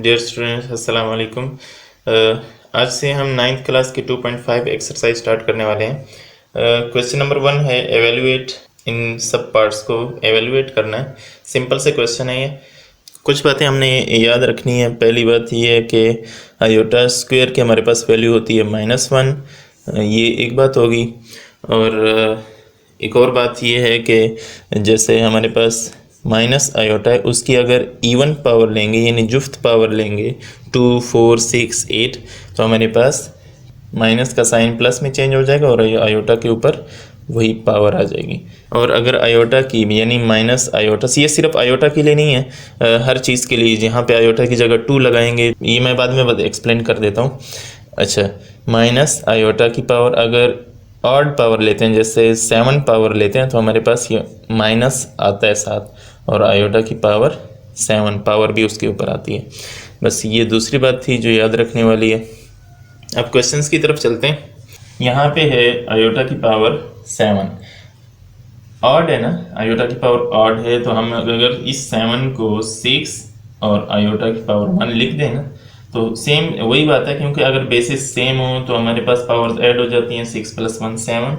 Dear students अस्सलाम वालेकुम। आज से हम 9th क्लास की 2.5 एक्सरसाइज स्टार्ट करने वाले हैं। क्वेश्चन नंबर 1 है एवेल्युएट इन सब पार्ट्स को एवेल्युएट करना है। सिंपल से क्वेश्चन है ये। कुछ बातें हमने याद रखनी है। पहली बात ये है कि आयोटा स्क्वायर की हमारे पास वैल्यू होती है -1, ये एक बात होगी। और एक और बात ये है कि जैसे हमारे पास माइनस आयोटा है, उसकी अगर इवन पावर लेंगे यानी जुफ्त पावर लेंगे 2, 4, 6, 8 तो हमारे पास माइनस का साइन प्लस में चेंज हो जाएगा और आयोटा के ऊपर वही पावर आ जाएगी। और अगर आयोटा की यानी माइनस आयोटा, ये सिर्फ आयोटा के लिए नहीं है, हर चीज़ के लिए जहाँ पे आयोटा की जगह 2 लगाएंगे, ये मैं बाद में एक्सप्लेन कर देता हूँ। अच्छा, माइनस आयोटा की पावर अगर ऑड पावर लेते हैं, जैसे 7 पावर लेते हैं, तो हमारे पास ये माइनस आता है 7 और आयोटा की पावर 7 पावर भी उसके ऊपर आती है। बस ये दूसरी बात थी जो याद रखने वाली है। अब क्वेश्चंस की तरफ चलते हैं। यहाँ पे है आयोटा की पावर 7, ऑड है ना, आयोटा की पावर ऑड है, तो हम अगर इस 7 को 6 और आयोटा की पावर 1 लिख दें ना, तो सेम वही बात है, क्योंकि अगर बेसिस सेम हो तो हमारे पास पावर्स ऐड हो जाती हैं। 6 + 1 7।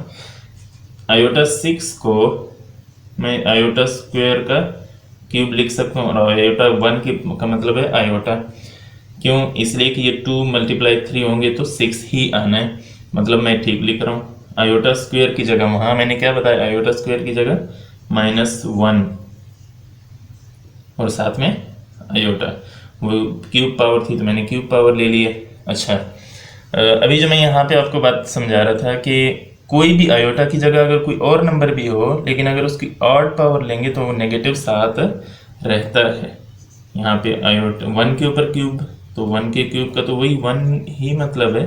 आयोटा 6 को मैं आयोटा स्क्वायर का क्यूब लिख सकता हूँ और आयोटा 1 का मतलब है आयोटा। क्यों? इसलिए कि ये 2 × 3 होंगे तो 6 ही आना है, मतलब मैं ठीक लिख रहा हूँ। आयोटा स्क्वायर की जगह वहाँ मैंने क्या बताया, आयोटा स्क्वायर की जगह -1 और साथ में आयोटा, वो क्यूब पावर थी तो मैंने क्यूब पावर ले लिए। अच्छा, अभी जो मैं यहाँ पे आपको बात समझा रहा था कि कोई भी आयोटा की जगह अगर कोई और नंबर भी हो, लेकिन अगर उसकी ऑड पावर लेंगे तो वो नेगेटिव साथ रहता है। यहाँ पे आयोटा 1 के ऊपर क्यूब, तो 1 के क्यूब का तो वही 1 ही मतलब है,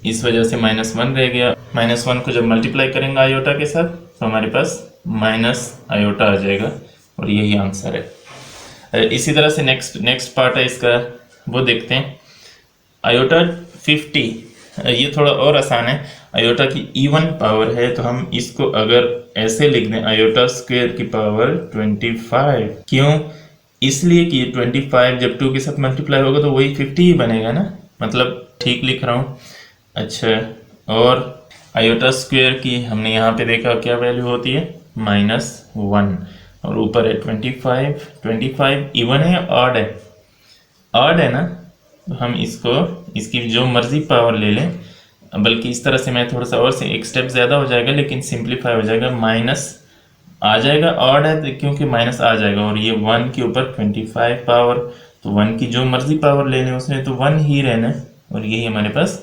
इस वजह से -1 रह गया। -1 को जब मल्टीप्लाई करेंगे आयोटा के साथ तो हमारे पास माइनस आयोटा आ जाएगा और यही आंसर है। इसी तरह से नेक्स्ट पार्ट है इसका, वो देखते हैं। आयोटा 50, ये थोड़ा और आसान है। आयोटा की इवन पावर है तो हम इसको अगर ऐसे लिख दें, आयोटा स्क्वायर की पावर 25। क्यों? इसलिए कि 25 जब 2 के साथ मल्टीप्लाई होगा तो वही 50 ही बनेगा ना, मतलब ठीक लिख रहा हूँ। अच्छा, और आयोटा स्क्वायर की हमने यहाँ पे देखा क्या वैल्यू होती है, -1 और ऊपर है 25। 25 इवन है या ऑड है? ऑड है ना, तो हम इसकी जो मर्जी पावर ले लें, बल्कि इस तरह से मैं थोड़ा सा और से एक स्टेप ज़्यादा हो जाएगा लेकिन सिंप्लीफाई हो जाएगा, माइनस आ जाएगा। ऑड है तो क्योंकि माइनस आ जाएगा और ये 1 के ऊपर 25 पावर, तो 1 की जो मर्जी पावर ले लें उसने तो 1 ही रहना है और यही हमारे पास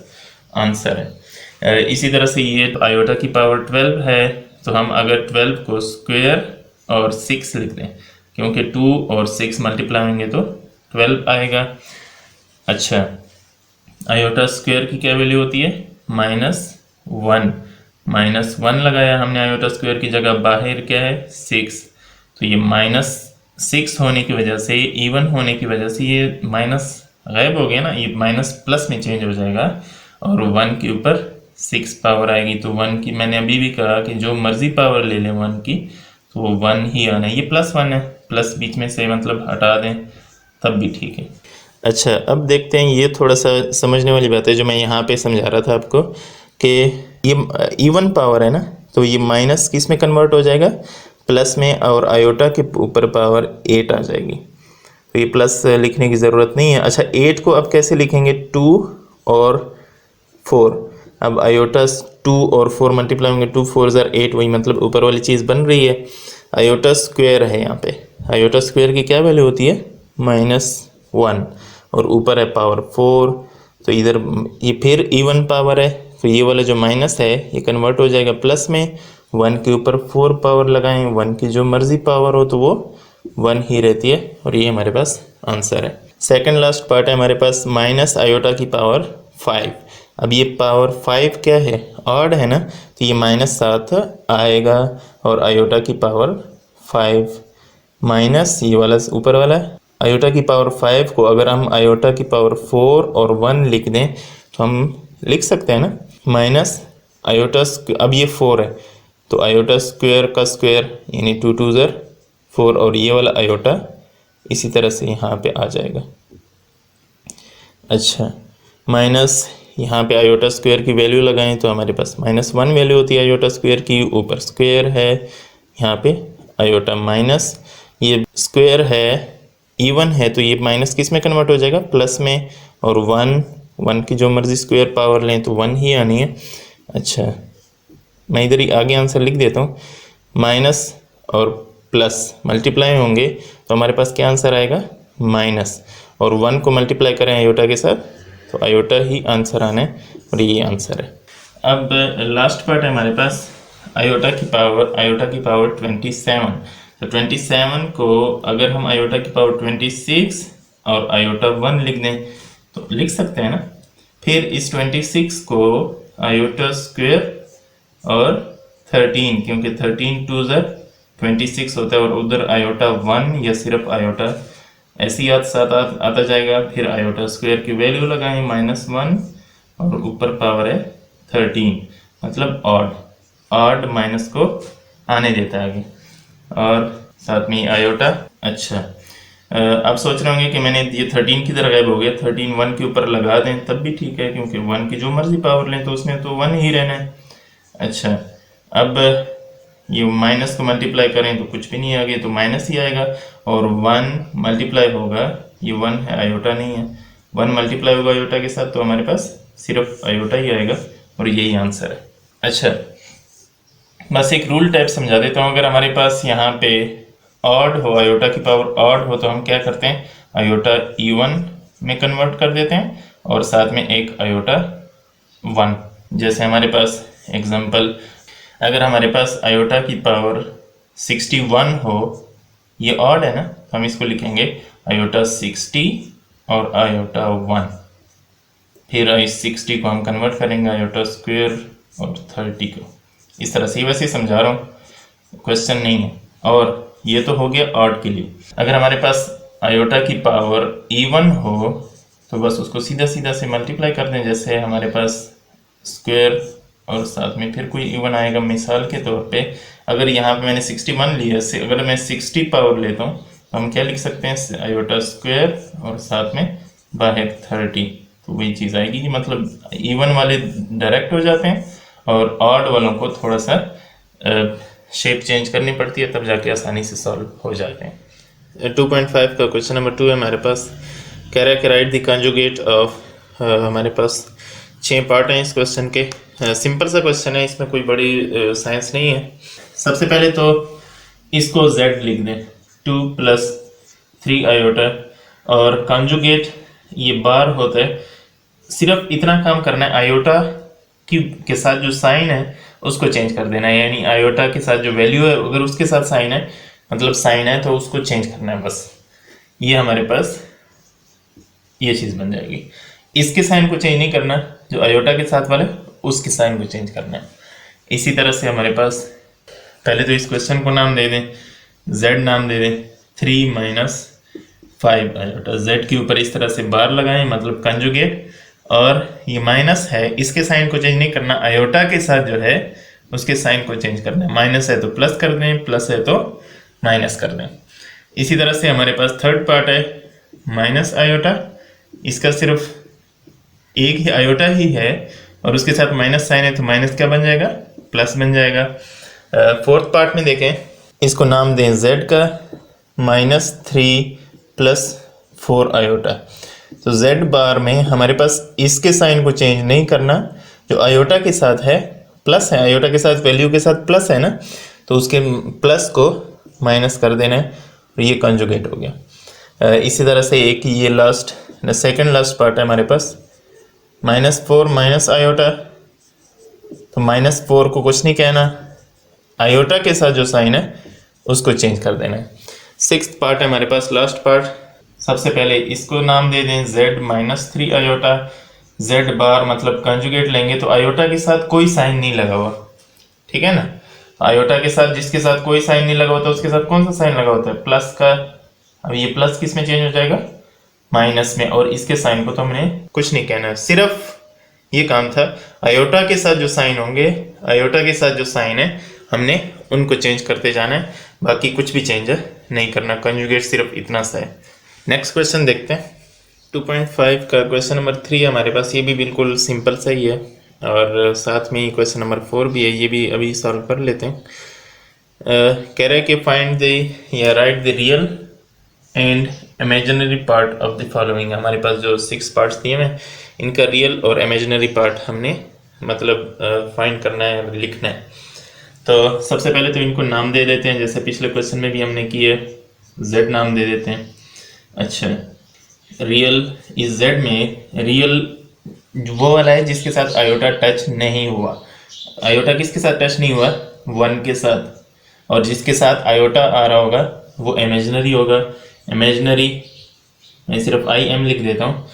आंसर है। इसी तरह से ये आयोटा की पावर 12 है, तो हम अगर 12 को स्क्वायर और 6 लिख दें, क्योंकि 2 और 6 मल्टीप्लाई होंगे तो 12 आएगा। अच्छा, आयोटा स्क्वायर की क्या वैल्यू होती है, -1। -1 लगाया हमने आयोटा स्क्वायर की जगह, बाहर क्या है 6, तो ये -6 होने की वजह से, इवन होने की वजह से ये माइनस गायब हो गया ना, ये माइनस प्लस में चेंज हो जाएगा और 1 के ऊपर 6 पावर आएगी। तो 1 की मैंने अभी भी कहा कि जो मर्जी पावर ले लें 1 की तो वो 1 ही आना है। ये +1 है, प्लस बीच में से मतलब हटा दें तब भी ठीक है। अच्छा, अब देखते हैं, ये थोड़ा सा समझने वाली बात है जो मैं यहाँ पे समझा रहा था आपको कि ये इवन पावर है ना, तो ये माइनस किस में कन्वर्ट हो जाएगा, प्लस में, और आयोटा के ऊपर पावर 8 आ जाएगी, तो ये प्लस लिखने की ज़रूरत नहीं है। अच्छा, 8 को अब कैसे लिखेंगे, 2 और 4। अब आयोटा 2 और 4 मल्टीप्लाई होंगे, 2 4 = 8, वही मतलब ऊपर वाली चीज़ बन रही है। आयोटा स्क्वायर है यहाँ पे, आयोटा स्क्वायर की क्या वैल्यू होती है, -1 और ऊपर है पावर 4, तो इधर ये फिर इवन पावर है, तो ये वाला जो माइनस है ये कन्वर्ट हो जाएगा प्लस में। 1 के ऊपर 4 पावर लगाएं, 1 की जो मर्जी पावर हो तो वो 1 ही रहती है और ये हमारे पास आंसर है। सेकंड लास्ट पार्ट है हमारे पास, माइनस आयोटा की पावर 5। अब ये पावर 5 क्या है, ऑड है ना, तो ये -7 आएगा और आयोटा की पावर 5 माइनस ये वाला ऊपर वाला है। आयोटा की पावर 5 को अगर हम आयोटा की पावर 4 और 1 लिख दें तो हम लिख सकते हैं ना, माइनस आयोटा, अब ये 4 है तो आयोटा स्क्वायर का स्क्वायर यानी 2 2 = 4 और ये वाला आयोटा इसी तरह से यहाँ पे आ जाएगा। अच्छा, माइनस यहाँ पे आयोटा स्क्वायर की वैल्यू लगाएं तो हमारे पास -1 वैल्यू होती है आयोटा स्क्वायर की, ऊपर स्क्वायर है, यहाँ पे आयोटा माइनस, ये स्क्वायर है, इवन है तो ये माइनस किस में कन्वर्ट हो जाएगा, प्लस में, और 1 की जो मर्जी स्क्वायर पावर लें तो 1 ही आनी है। अच्छा, मैं इधर ही आगे आंसर लिख देता हूँ, माइनस और प्लस मल्टीप्लाई होंगे तो हमारे पास क्या आंसर आएगा, माइनस, और 1 को मल्टीप्लाई करें आयोटा के साथ तो आयोटा ही आंसर आना है, और ये आंसर है। अब लास्ट पार्ट है हमारे पास, आयोटा की पावर 27। तो 27 को अगर हम आयोटा की पावर 26 और आयोटा 1 लिख दें तो लिख सकते हैं ना। फिर इस 26 को आयोटा स्क्वायर और 13, क्योंकि 13 2 26 होता है, और उधर आयोटा 1 या सिर्फ आयोटा ऐसी याद साथ आता जाएगा। फिर आयोटा स्क्वायर की वैल्यू लगाएं -1 और ऊपर पावर है 13, मतलब ऑड माइनस को आने देता है आगे, और साथ में आयोटा। अच्छा, आप सोच रहे होंगे कि मैंने ये 13 की तरह गायब हो गया, 13 1 के ऊपर लगा दें तब भी ठीक है, क्योंकि 1 की जो मर्जी पावर लें तो उसमें तो 1 ही रहना है। अच्छा, अब ये माइनस को मल्टीप्लाई करें तो कुछ भी नहीं आगे, तो माइनस ही आएगा, और 1 मल्टीप्लाई होगा, ये 1 है आयोटा नहीं है, 1 मल्टीप्लाई होगा आयोटा के साथ तो हमारे पास सिर्फ आयोटा ही आएगा, और यही आंसर है। अच्छा, बस एक रूल टाइप समझा देता हूँ, अगर हमारे पास यहाँ पे ऑड हो, आयोटा की पावर ऑड हो तो हम क्या करते हैं, आयोटा इवन में कन्वर्ट कर देते हैं और साथ में एक आयोटा 1। जैसे हमारे पास एग्जांपल, अगर हमारे पास आयोटा की पावर 61 हो, ये ऑड है ना, तो हम इसको लिखेंगे आयोटा 60 और आयोटा 1। फिर इस 60 को हम कन्वर्ट करेंगे आयोटा स्क्वायर और 30 को, इस तरह से। वैसे समझा रहा हूँ, क्वेश्चन नहीं है। और ये तो हो गया ऑड के लिए। अगर हमारे पास आयोटा की पावर इवन हो तो बस उसको सीधा सीधा से मल्टीप्लाई कर दें, जैसे हमारे पास स्क्वायर और साथ में फिर कोई इवन आएगा। मिसाल के तौर पे अगर यहाँ पे मैंने 61 लिया, अगर मैं 60 पावर लेता हूँ तो हम क्या लिख सकते हैं, आयोटा स्क्वायर और साथ में बाहर 30, तो वही चीज़ आएगी। मतलब इवन वाले डायरेक्ट हो जाते हैं और ऑड वालों को थोड़ा सा शेप चेंज करनी पड़ती है, तब जाके आसानी से सॉल्व हो जाते हैं। 2.5 का क्वेश्चन नंबर 2 है हमारे पास, कह रहा है कि राइट द कंजुगेट ऑफ, हमारे पास 6 पार्ट हैं इस क्वेश्चन के। सिंपल सा क्वेश्चन है, इसमें कोई बड़ी साइंस नहीं है। सबसे पहले तो इसको z लिख दें, 2 + 3 आयोटा, और कंजुगेट ये बार होता है। सिर्फ इतना काम करना है, आयोटा के साथ जो साइन है उसको चेंज कर देना है, यानी आयोटा के साथ जो वैल्यू है अगर उसके साथ साइन है, मतलब साइन है, तो उसको चेंज करना है बस। ये हमारे पास ये चीज़ बन जाएगी। इसके साइन को चेंज नहीं करना, जो आयोटा के साथ वाले उसके साइन को चेंज करना है। इसी तरह से हमारे पास पहले तो इस क्वेश्चन को नाम दे दें, z नाम दे दें, 3 - 5 आयोटा। z के ऊपर इस तरह से बार लगाएं, मतलब कंजुगेट, और ये माइनस है, इसके साइन को चेंज नहीं करना, आयोटा के साथ जो है उसके साइन को चेंज करना है। माइनस है तो प्लस कर दें, प्लस है तो माइनस कर दें। इसी तरह से हमारे पास थर्ड पार्ट है माइनस आयोटा, इसका सिर्फ एक ही आयोटा ही है और उसके साथ माइनस साइन है, तो माइनस क्या बन जाएगा, प्लस बन जाएगा। फोर्थ पार्ट में देखें, इसको नाम दें z का, -3 + 4 आयोटा। तो z बार में हमारे पास इसके साइन को चेंज नहीं करना, जो आयोटा के साथ है प्लस है, आयोटा के साथ वैल्यू के साथ प्लस है ना, तो उसके प्लस को माइनस कर देना है, और ये कंजुगेट हो गया। इसी तरह से एक ये लास्ट सेकंड लास्ट पार्ट है हमारे पास, -4 - आयोटा। तो -4 को कुछ नहीं कहना, आयोटा के साथ जो साइन है उसको चेंज कर देना है। सिक्स्थ पार्ट है हमारे पास, लास्ट पार्ट। सबसे पहले इसको नाम दे दें z -3 आयोटा। z बार मतलब कंजुगेट लेंगे तो आयोटा के साथ कोई साइन नहीं लगा हुआ, ठीक है ना। आयोटा के साथ जिसके साथ कोई साइन नहीं लगा होता उसके साथ कौन सा साइन लगा होता है, प्लस का। अब ये प्लस किस में चेंज हो जाएगा, माइनस में, और इसके साइन को तो हमने कुछ नहीं कहना, सिर्फ ये काम था आयोटा के साथ जो साइन होंगे, आयोटा के साथ जो साइन है हमने उनको चेंज करते जाना है, बाकी कुछ भी चेंज नहीं करना। कंजुगेट सिर्फ इतना सा है। नेक्स्ट क्वेश्चन देखते हैं। 2.5 का क्वेश्चन नंबर 3 हमारे पास, ये भी बिल्कुल सिंपल सा ही है और साथ में ही क्वेश्चन नंबर 4 भी है, ये भी अभी सॉल्व कर लेते हैं। कह रहा है कि फाइंड द या right the real and imaginary part of the following. हमारे पास जो 6 पार्ट्स दिए हैं इनका रियल और इमेजिनरी पार्ट हमने मतलब फाइंड करना है, लिखना है। तो सबसे पहले तो इनको नाम दे देते हैं, जैसे पिछले क्वेश्चन में भी हमने किए, z नाम दे देते हैं। अच्छा, रियल इस z में रियल वो वाला है जिसके साथ आयोटा टच नहीं हुआ। आयोटा किसके साथ टच नहीं हुआ? 1 के साथ। और जिसके साथ आयोटा आ रहा होगा वो इमेजिनरी होगा। इमेजिनरी मैं सिर्फ आई एम लिख देता हूँ।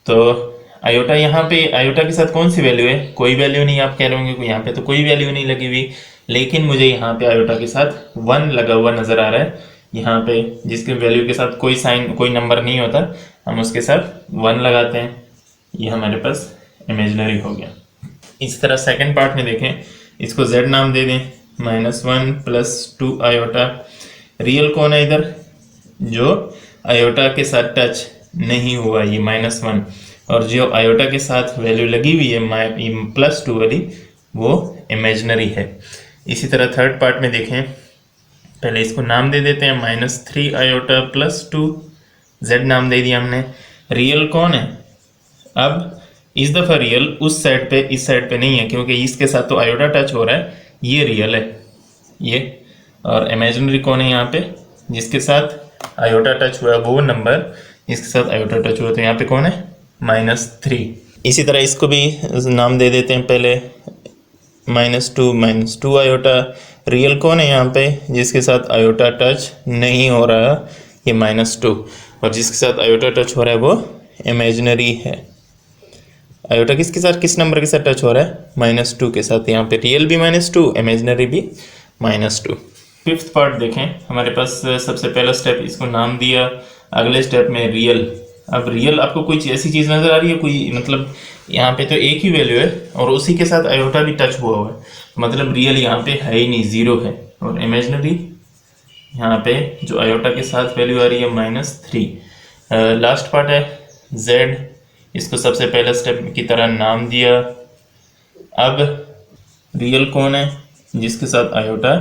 तो आयोटा यहाँ पे, आयोटा के साथ कौन सी वैल्यू है? कोई वैल्यू नहीं। आप कह रहे होंगे यहाँ पे तो कोई वैल्यू नहीं लगी हुई, लेकिन मुझे यहाँ पे आयोटा के साथ 1 लगा हुआ नजर आ रहा है। यहाँ पे जिसके वैल्यू के साथ कोई साइन, कोई नंबर नहीं होता, हम उसके साथ 1 लगाते हैं। ये हमारे पास इमेजिनरी हो गया। इसी तरह सेकंड पार्ट में देखें, इसको z नाम दे दें, -1 + 2 आयोटा। रियल कौन है इधर? जो आयोटा के साथ टच नहीं हुआ, ये -1, और जो आयोटा के साथ वैल्यू लगी हुई है +2 वाली, वो इमेजिनरी है। इसी तरह थर्ड पार्ट में देखें, पहले इसको नाम दे देते हैं, -3 आयोटा + 2, z नाम दे दिया हमने। रियल कौन है? अब इस दफ़ा रियल उस साइड पे, इस साइड पे नहीं है, क्योंकि इसके साथ तो आयोटा टच हो रहा है, ये रियल है ये। और इमेजिनरी कौन है यहाँ पे? जिसके साथ आयोटा टच हुआ है वो नंबर, जिसके साथ आयोटा टच हुआ, तो यहाँ पे कौन है? -3। इसी तरह इसको भी नाम दे देते हैं, पहले -2 आयोटा। रियल कौन है यहाँ पे? जिसके साथ आयोटा टच नहीं हो रहा, ये -2, और जिसके साथ आयोटा टच हो रहा है वो इमेजिनरी है। आयोटा किसके साथ, किस नंबर के साथ टच हो रहा है? -2 के साथ। यहाँ पे रियल भी -2, इमेजिनरी भी -2। फिफ्थ पार्ट देखें, हमारे पास सबसे पहला स्टेप, इसको नाम दिया, अगले स्टेप में रियल। अब रियल आपको कोई ऐसी चीज़ नज़र आ रही है, कोई मतलब यहाँ पे तो एक ही वैल्यू है और उसी के साथ आयोटा भी टच हुआ हुआ है, मतलब रियल यहाँ पे है ही नहीं, 0 है। और इमेजिनरी यहाँ पे जो आयोटा के साथ वैल्यू आ रही है -3। लास्ट पार्ट है z, इसको सबसे पहले स्टेप की तरह नाम दिया। अब रियल कौन है? जिसके साथ आयोटा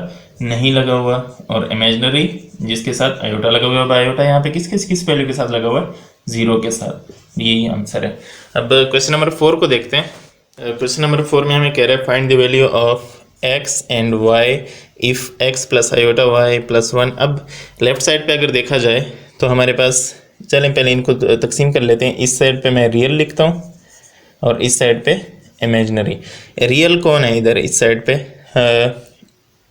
नहीं लगा हुआ, और इमेजिनरी जिसके साथ आयोटा लगा हुआ है। आयोटा यहाँ पे किस वैल्यू के साथ लगा हुआ है? 0 के साथ। यही आंसर है। अब क्वेश्चन नंबर 4 को देखते हैं। क्वेश्चन नंबर 4 में हमें कह रहा है find the value of x and y if x + iota y + 1। अब लेफ्ट साइड पे अगर देखा जाए तो हमारे पास, चलें पहले इनको तकसीम कर लेते हैं। इस साइड पे मैं रियल लिखता हूँ और इस साइड पे इमेजिनरी। रियल कौन है इधर इस साइड पे?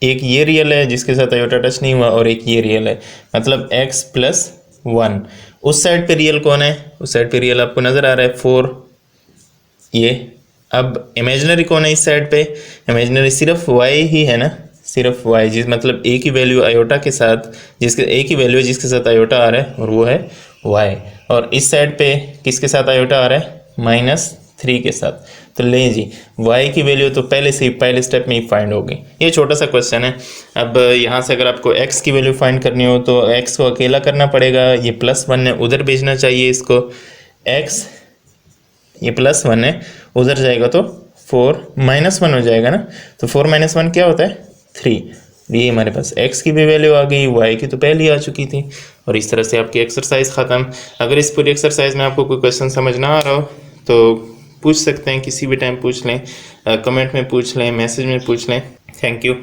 एक ये रियल है जिसके साथ आयोटा टच नहीं हुआ, और एक ये रियल है, मतलब x + 1। उस साइड पे रियल कौन है? उस साइड पे रियल आपको नज़र आ रहा है 4, ये। अब इमेजिनरी कौन है इस साइड पे? इमेजिनरी सिर्फ y ही है ना, सिर्फ y, जिस मतलब एक ही वैल्यू आयोटा के साथ, जिसके एक ही वैल्यू है जिसके साथ आयोटा आ रहा है, और वो है y। और इस साइड पे किसके साथ आयोटा आ रहा है? -3 के साथ। तो लें जी, y की वैल्यू तो पहले से ही, पहले स्टेप में ही फाइंड होगी। ये छोटा सा क्वेश्चन है। अब यहाँ से अगर आपको x की वैल्यू फाइंड करनी हो तो x को अकेला करना पड़ेगा, ये +1 है, उधर भेजना चाहिए इसको। x ये +1 है, उधर जाएगा तो 4 -1 हो जाएगा ना, तो 4 - 1 क्या होता है? 3। ये हमारे पास x की भी वैल्यू आ गई, y की तो पहले आ चुकी थी। और इस तरह से आपकी एक्सरसाइज ख़त्म। अगर इस पूरी एक्सरसाइज में आपको कोई क्वेश्चन समझ ना आ रहा हो तो पूछ सकते हैं, किसी भी टाइम पूछ लें, कमेंट में पूछ लें, मैसेज में पूछ लें। Thank you.